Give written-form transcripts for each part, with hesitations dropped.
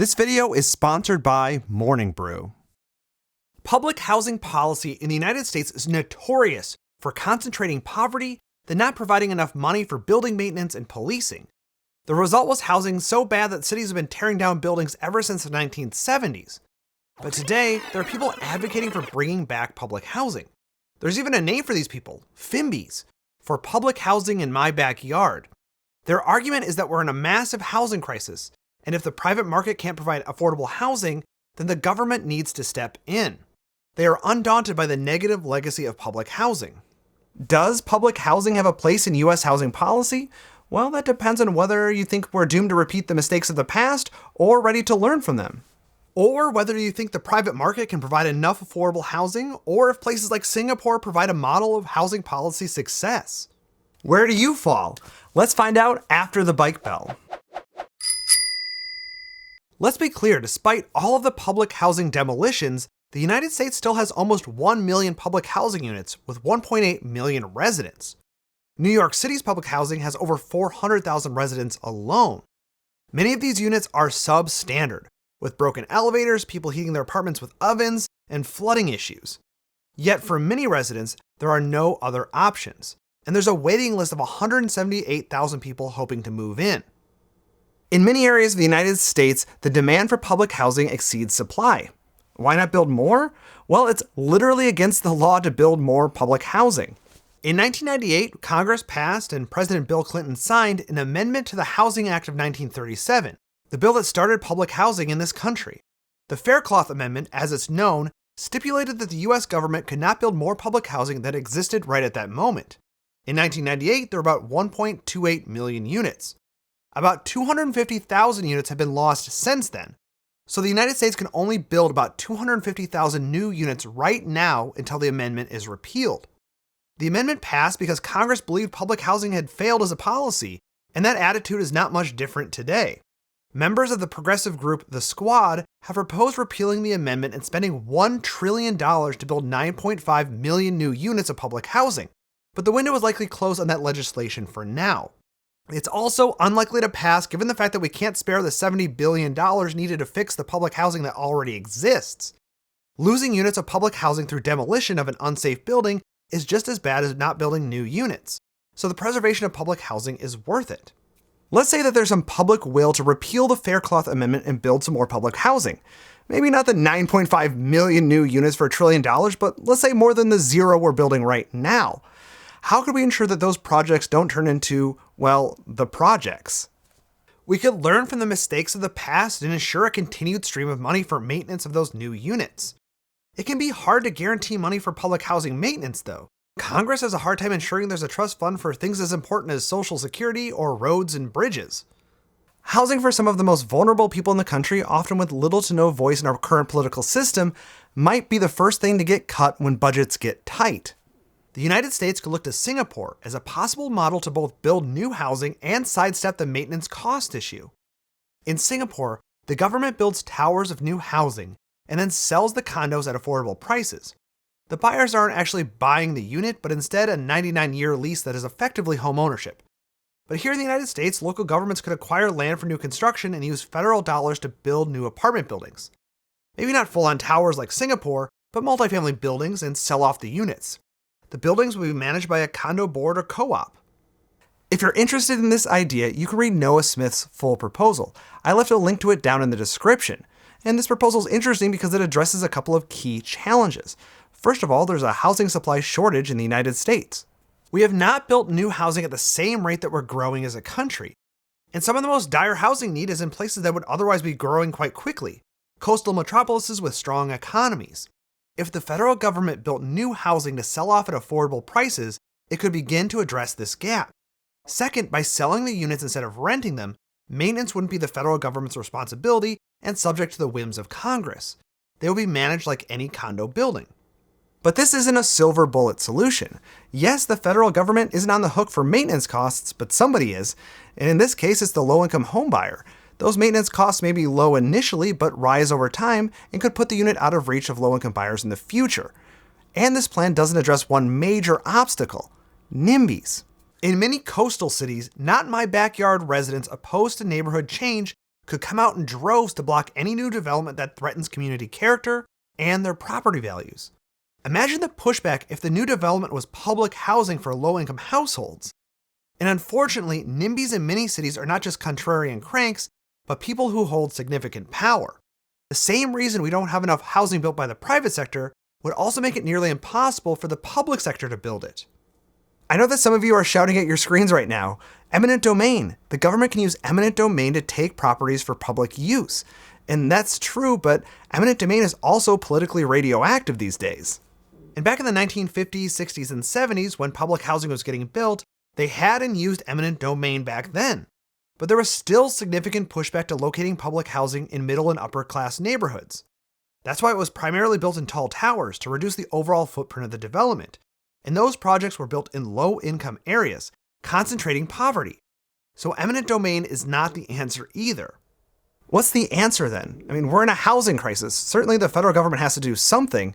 This video is sponsored by Morning Brew. Public housing policy in the United States is notorious for concentrating poverty, then not providing enough money for building maintenance and policing. The result was housing so bad that cities have been tearing down buildings ever since the 1970s. But today, there are people advocating for bringing back public housing. There's even a name for these people, FIMBYs, for public housing in my backyard. Their argument is that we're in a massive housing crisis, and if the private market can't provide affordable housing, then the government needs to step in. They are undaunted by the negative legacy of public housing. Does public housing have a place in US housing policy? Well, that depends on whether you think we're doomed to repeat the mistakes of the past or ready to learn from them. Or whether you think the private market can provide enough affordable housing, or if places like Singapore provide a model of housing policy success. Where do you fall? Let's find out after the bike bell. Let's be clear, despite all of the public housing demolitions, the United States still has almost 1 million public housing units with 1.8 million residents. New York City's public housing has over 400,000 residents alone. Many of these units are substandard, with broken elevators, people heating their apartments with ovens, and flooding issues. Yet for many residents, there are no other options, and there's a waiting list of 178,000 people hoping to move in. In many areas of the United States, the demand for public housing exceeds supply. Why not build more? Well, it's literally against the law to build more public housing. In 1998, Congress passed and President Bill Clinton signed an amendment to the Housing Act of 1937, the bill that started public housing in this country. The Faircloth Amendment, as it's known, stipulated that the US government could not build more public housing than existed right at that moment. In 1998, there were about 1.28 million units. About 250,000 units have been lost since then, so the United States can only build about 250,000 new units right now until the amendment is repealed. The amendment passed because Congress believed public housing had failed as a policy, and that attitude is not much different today. Members of the progressive group The Squad have proposed repealing the amendment and spending $1 trillion to build 9.5 million new units of public housing, but the window is likely closed on that legislation for now. It's also unlikely to pass given the fact that we can't spare the $70 billion needed to fix the public housing that already exists. Losing units of public housing through demolition of an unsafe building is just as bad as not building new units, so the preservation of public housing is worth it. Let's say that there's some public will to repeal the Faircloth Amendment and build some more public housing. Maybe not the 9.5 million new units for $1 trillion, but let's say more than the zero we're building right now. How could we ensure that those projects don't turn into, well, the projects? We could learn from the mistakes of the past and ensure a continued stream of money for maintenance of those new units. It can be hard to guarantee money for public housing maintenance, though. Congress has a hard time ensuring there's a trust fund for things as important as Social Security or roads and bridges. Housing for some of the most vulnerable people in the country, often with little to no voice in our current political system, might be the first thing to get cut when budgets get tight. The United States could look to Singapore as a possible model to both build new housing and sidestep the maintenance cost issue. In Singapore, the government builds towers of new housing and then sells the condos at affordable prices. The buyers aren't actually buying the unit, but instead a 99-year lease that is effectively home ownership. But here in the United States, local governments could acquire land for new construction and use federal dollars to build new apartment buildings. Maybe not full-on towers like Singapore, but multifamily buildings and sell off the units. The buildings will be managed by a condo board or co-op. If you're interested in this idea, you can read Noah Smith's full proposal. I left a link to it down in the description. And this proposal is interesting because it addresses a couple of key challenges. First of all, there's a housing supply shortage in the United States. We have not built new housing at the same rate that we're growing as a country. And some of the most dire housing need is in places that would otherwise be growing quite quickly, coastal metropolises with strong economies. If the federal government built new housing to sell off at affordable prices, it could begin to address this gap. Second, by selling the units instead of renting them, maintenance wouldn't be the federal government's responsibility and subject to the whims of Congress. They will be managed like any condo building. But this isn't a silver bullet solution. Yes, the federal government isn't on the hook for maintenance costs, but somebody is. And in this case, it's the low-income homebuyer. Those maintenance costs may be low initially, but rise over time and could put the unit out of reach of low-income buyers in the future. And this plan doesn't address one major obstacle: NIMBYs. In many coastal cities, not in my backyard residents opposed to neighborhood change could come out in droves to block any new development that threatens community character and their property values. Imagine the pushback if the new development was public housing for low-income households. And unfortunately, NIMBYs in many cities are not just contrarian cranks, but people who hold significant power. The same reason we don't have enough housing built by the private sector would also make it nearly impossible for the public sector to build it. I know that some of you are shouting at your screens right now. Eminent domain. The government can use eminent domain to take properties for public use. And that's true, but eminent domain is also politically radioactive these days. And back in the 1950s, 60s, and 70s, when public housing was getting built, they had and used eminent domain back then. But there was still significant pushback to locating public housing in middle and upper class neighborhoods. That's why it was primarily built in tall towers to reduce the overall footprint of the development. And those projects were built in low-income areas, concentrating poverty. So eminent domain is not the answer either. What's the answer then? I mean, we're in a housing crisis. Certainly the federal government has to do something,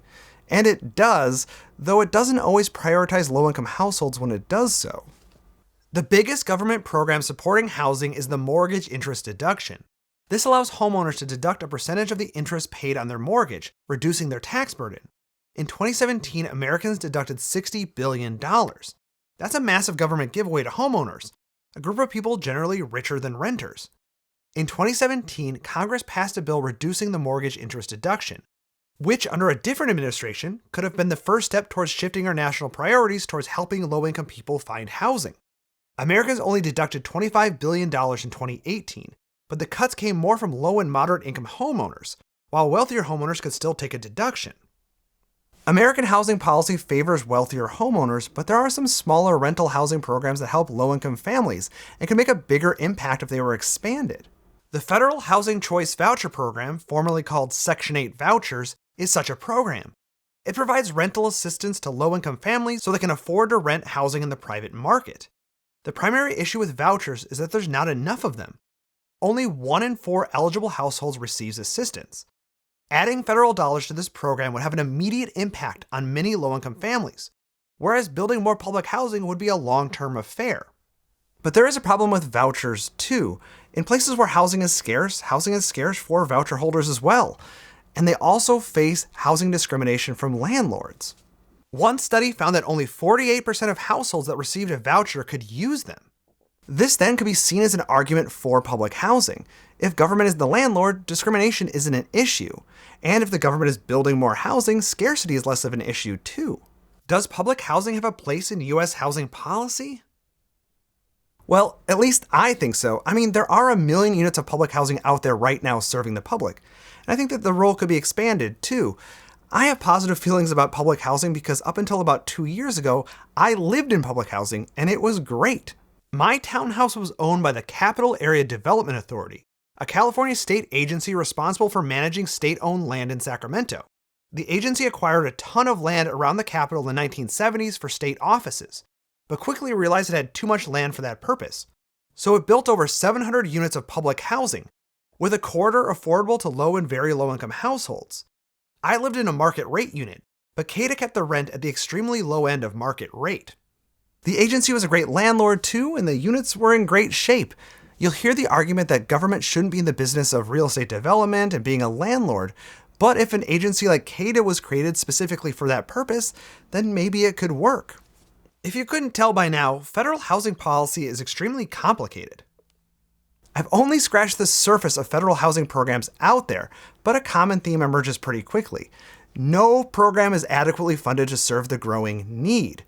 and it does, though it doesn't always prioritize low-income households when it does so. The biggest government program supporting housing is the mortgage interest deduction. This allows homeowners to deduct a percentage of the interest paid on their mortgage, reducing their tax burden. In 2017, Americans deducted $60 billion. That's a massive government giveaway to homeowners, a group of people generally richer than renters. In 2017, Congress passed a bill reducing the mortgage interest deduction, which under a different administration could have been the first step towards shifting our national priorities towards helping low-income people find housing. Americans only deducted $25 billion in 2018, but the cuts came more from low and moderate income homeowners, while wealthier homeowners could still take a deduction. American housing policy favors wealthier homeowners, but there are some smaller rental housing programs that help low-income families and can make a bigger impact if they were expanded. The Federal Housing Choice Voucher Program, formerly called Section 8 vouchers, is such a program. It provides rental assistance to low-income families so they can afford to rent housing in the private market. The primary issue with vouchers is that there's not enough of them. Only 1 in 4 eligible households receives assistance. Adding federal dollars to this program would have an immediate impact on many low-income families, whereas building more public housing would be a long-term affair. But there is a problem with vouchers too. In places where housing is scarce for voucher holders as well. And they also face housing discrimination from landlords. One study found that only 48% of households that received a voucher could use them. This then could be seen as an argument for public housing. If government is the landlord, discrimination isn't an issue. And if the government is building more housing, scarcity is less of an issue too. Does public housing have a place in US housing policy? Well, at least I think so. I mean, there are 1 million units of public housing out there right now serving the public. And I think that the role could be expanded too. I have positive feelings about public housing because up until about 2 years ago, I lived in public housing and it was great. My townhouse was owned by the Capital Area Development Authority, a California state agency responsible for managing state-owned land in Sacramento. The agency acquired a ton of land around the Capitol in the 1970s for state offices, but quickly realized it had too much land for that purpose. So it built over 700 units of public housing, with a quarter affordable to low and very low-income households. I lived in a market rate unit, but CADA kept the rent at the extremely low end of market rate. The agency was a great landlord too, and the units were in great shape. You'll hear the argument that government shouldn't be in the business of real estate development and being a landlord, but if an agency like CADA was created specifically for that purpose, then maybe it could work. If you couldn't tell by now, federal housing policy is extremely complicated. I've only scratched the surface of federal housing programs out there, but a common theme emerges pretty quickly. No program is adequately funded to serve the growing need.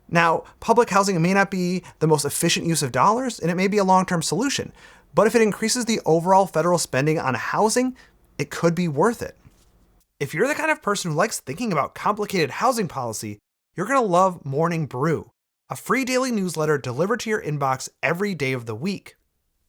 Now, public housing may not be the most efficient use of dollars, and it may be a long-term solution, but if it increases the overall federal spending on housing, it could be worth it. If you're the kind of person who likes thinking about complicated housing policy, you're going to love Morning Brew, a free daily newsletter delivered to your inbox every day of the week.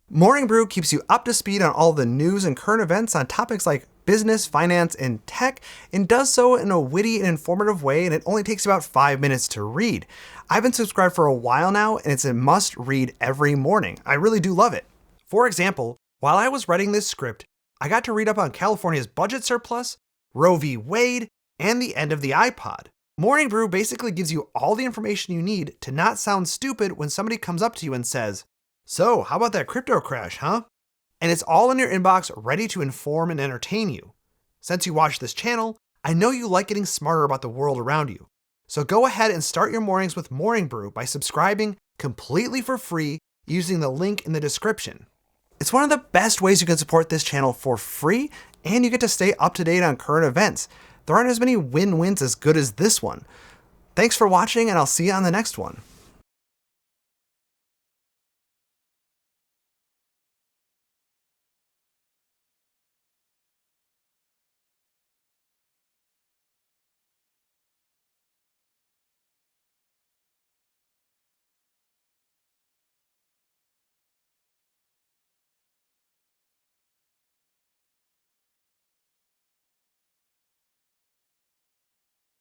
Morning Brew keeps you up to speed on all the news and current events on topics like business, finance, and tech, and does so in a witty and informative way, and it only takes about 5 minutes to read. I've been subscribed for a while now, and it's a must-read every morning. I really do love it. For example, while I was writing this script, I got to read up on California's budget surplus, Roe v. Wade, and the end of the iPod. Morning Brew basically gives you all the information you need to not sound stupid when somebody comes up to you and says, "So, how about that crypto crash, huh?" and it's all in your inbox ready to inform and entertain you. Since you watch this channel, I know you like getting smarter about the world around you. So go ahead and start your mornings with Morning Brew by subscribing completely for free using the link in the description. It's one of the best ways you can support this channel for free, and you get to stay up to date on current events. There aren't as many win-wins as good as this one. Thanks for watching, and I'll see you on the next one.